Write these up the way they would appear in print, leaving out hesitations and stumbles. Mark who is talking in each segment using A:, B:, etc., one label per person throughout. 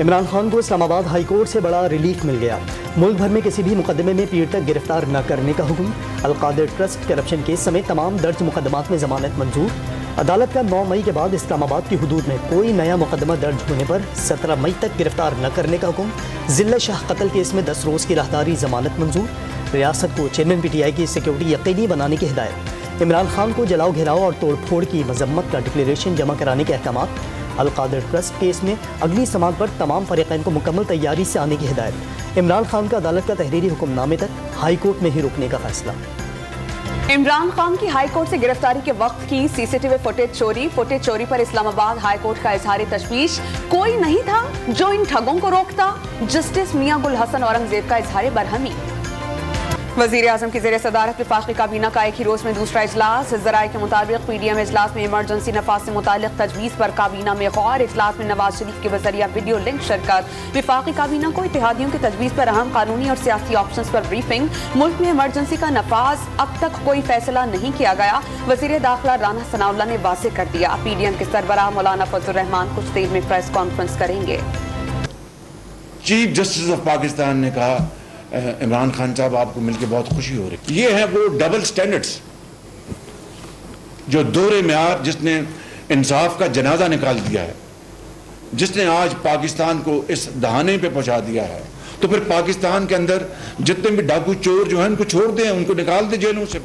A: عمران خان کو اسلام آباد high court سے بڑا ریلیف مل گیا۔ ملک بھر میں کسی بھی مقدمے میں پیر تک گرفتار نہ کرنے کا حکم۔ القادر ٹرسٹ کرپشن کیس سمیت تمام درج مقدمات میں ضمانت منظور۔ عدالت کا 9 مئی کے بعد اسلام آباد کی حدود میں کوئی نیا مقدمہ درج ہونے پر 17 مئی تک گرفتار نہ کرنے کا حکم۔ ضلع شاہ قتل کیس میں 10 روز کی راہداری ضمانت منظور۔ ریاست کو چیئرمین پی ٹی آئی کی سیکیورٹی یقینی بنانے کی ہدایت۔ عمران خان کو جلاؤ گھیراؤ اور توڑ پھوڑ کی مذمت کا ڈکلیریشن جمع کرانے کے احکامات۔ القادر ٹرسٹ کیس میں اگلی سماعت پر تمام فریقین کو مکمل تیاری سے آنے کی ہدایت۔ عمران خان کا عدالت کا تحریری حکم نامے تک ہائی کورٹ میں ہی روکنے کا فیصلہ۔
B: عمران خان کی ہائی کورٹ سے گرفتاری کے وقت کی سی سی ٹی وی فوٹیج چوری پر اسلام آباد ہائی کورٹ کا اظہار تشویش۔ کوئی نہیں تھا جو ان ٹھگوں کو روکتا، جسٹس میاں گل حسن اورنگزیب کا اظہار برہمی۔ وزیر اعظم کی زیر صدارت وفاقی کابینہ کا ایک ہی روز میں دوسرا اجلاس۔ ذرائع کے مطابق پی ڈی ایم اجلاس میں ایمرجنسی نفاذ سے متعلق تجویز پر کابینہ میں غور۔ اجلاس میں نواز شریف کے بذریعہ ویڈیو لنک شرکت۔ وفاقی کابینہ کو اتحادیوں کی تجویز پر اہم قانونی اور سیاسی آپشنز پر بریفنگ۔ ملک میں ایمرجنسی کا نفاذ اب تک کوئی فیصلہ نہیں کیا گیا، وزیر داخلہ رانا ثناء اللہ نے واضح کر دیا۔ پی ڈی ایم کے سربراہ مولانا فضل الرحمان کچھ دیر میں پریس کانفرنس کریں گے۔
C: چیف جسٹس آف پاکستان نے کہا عمران خان صاحب آپ کو مل کے بہت خوشی ہو رہی۔ یہ ہے وہ ڈبل سٹینڈرڈز جو دور معیار جس نے انصاف کا جنازہ نکال دیا ہے، جس نے آج پاکستان کو اس دہانے پہ پہنچا دیا ہے۔ تو پھر پاکستان کے اندر جتنے بھی ڈاکو چور جو ہیں ان کو چھوڑ دیں، ان کو نکال دیں جیلوں سے۔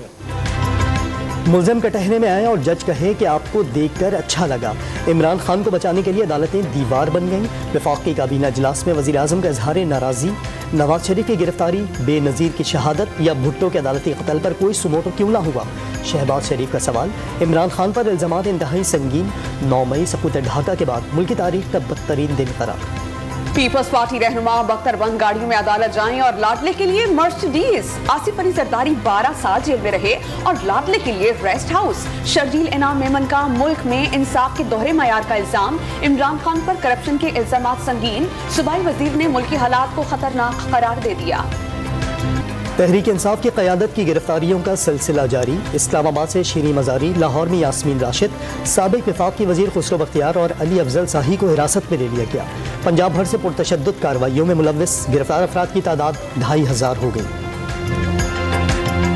A: ملزم کٹہرے میں آئے اور جج کہے کہ آپ کو دیکھ کر اچھا لگا۔ عمران خان کو بچانے کے لیے عدالتیں دیوار بن گئیں۔ وفاقی کابینہ اجلاس میں وزیر اعظم کا اظہار ناراضی۔ نواز شریف کی گرفتاری، بے نظیر کی شہادت یا بھٹو کے عدالتی قتل پر کوئی سموٹو کیوں نہ ہوا؟ شہباز شریف کا سوال۔ عمران خان پر الزامات انتہائی سنگین۔ 9 مئی سقوط ڈھاکہ کے بعد ملکی تاریخ کا بدترین دن قرار۔
B: پیپلز پارٹی رہنما بختر بند گاڑیوں میں عدالت جائیں اور لاڈلے کے لیے مرسڈیز۔ آصف علی زرداری 12 سال جیل میں رہے اور لاڈلے کے لیے ریسٹ ہاؤس۔ شرجیل انعام میمن کا ملک میں انصاف کے دوہرے معیار کا الزام۔ عمران خان پر کرپشن کے الزامات سنگین۔ صوبائی وزیر نے ملکی حالات کو خطرناک قرار دے دیا۔
A: تحریک انصاف کی قیادت کی گرفتاریوں کا سلسلہ جاری۔ اسلام آباد سے شیریں مزاری، لاہور میں یاسمین راشد، سابق وفاقی وزیر خسرو بختیار اور علی افضل شاہی کو حراست میں لے لیا گیا۔ پنجاب بھر سے پرتشدد کارروائیوں میں ملوث گرفتار افراد کی تعداد 2500 ہو گئی۔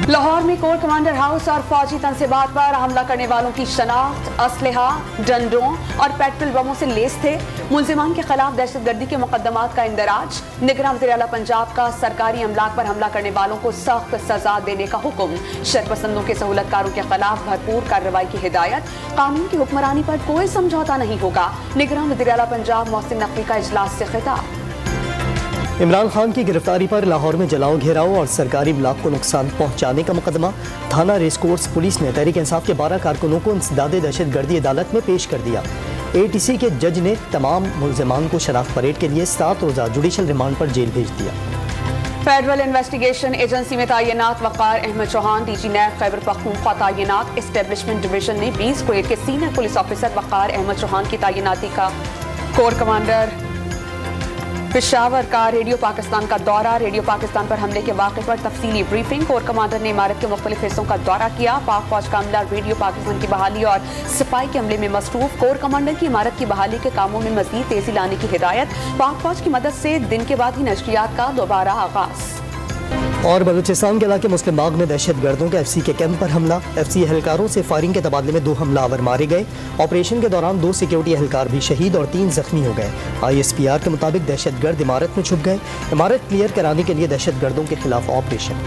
B: لاہور میں کور کمانڈر ہاؤس اور فوجی تنصیبات پر حملہ کرنے والوں کی شناخت، اسلحہ، ڈنڈوں اور پیٹرول بموں سے لیس تھے۔ ملزمان کے خلاف دہشت گردی کے مقدمات کا اندراج۔ نگراں وزیر اعلیٰ پنجاب کا سرکاری املاک پر حملہ کرنے والوں کو سخت سزا دینے کا حکم۔ شرپسندوں کے سہولت کاروں کے خلاف بھرپور کارروائی کی ہدایت۔ قانون کی حکمرانی پر کوئی سمجھوتہ نہیں ہوگا۔ نگراں وزیر اعلیٰ پنجاب محسن نقوی کا اجلاس سے خطاب۔
A: عمران خان کی گرفتاری پر لاہور میں جلاؤ گھیراؤ اور سرکاری املاک کو نقصان پہنچانے کا مقدمہ۔ تھانہ ریس کورس پولیس نے تحریک انصاف کے 12 کارکنوں کو انسداد دہشت گردی عدالت میں پیش کر دیا۔ اے ٹی سی کے جج نے تمام ملزمان کو شناخت پریڈ کے لیے 7 روزہ جوڈیشل ریمانڈ پر جیل بھیج دیا۔
B: فیڈرل انویسٹیگیشن ایجنسی میں تعینات Waqar Ahmed Chauhan D G NAB Khyber Pakhtunkhwa تعینات۔ اسٹیبلشمنٹ ڈویژن نے 20 گریڈ کے senior police officer Waqar Ahmed Chauhan کی تعیناتی کا۔ کور کمانڈر پشاور کا ریڈیو پاکستان کا دورہ۔ ریڈیو پاکستان پر حملے کے واقعے پر تفصیلی بریفنگ۔ کور کمانڈر نے عمارت کے مختلف حصوں کا دورہ کیا۔ پاک فوج کا عملہ ریڈیو پاکستان کی بحالی اور صفائی کے عملے میں مصروف۔ کور کمانڈر کی عمارت کی بحالی کے کاموں میں مزید تیزی لانے کی ہدایت۔ پاک فوج کی مدد سے دن کے بعد ہی نشریات کا دوبارہ آغاز۔
A: اور بلوچستان کے علاقے مسلم باغ میں دہشت گردوں کے ایف سی کے کیمپ پر حملہ۔ ایف سی اہلکاروں سے فائرنگ کے تبادلے میں 2 حملہ آور مارے گئے۔ آپریشن کے دوران 2 سیکیورٹی اہلکار بھی شہید اور 3 زخمی ہو گئے۔ آئی ایس پی آر کے مطابق دہشت گرد عمارت میں چھپ گئے۔ عمارت کلیئر کرانے کے لیے دہشت گردوں کے خلاف آپریشن۔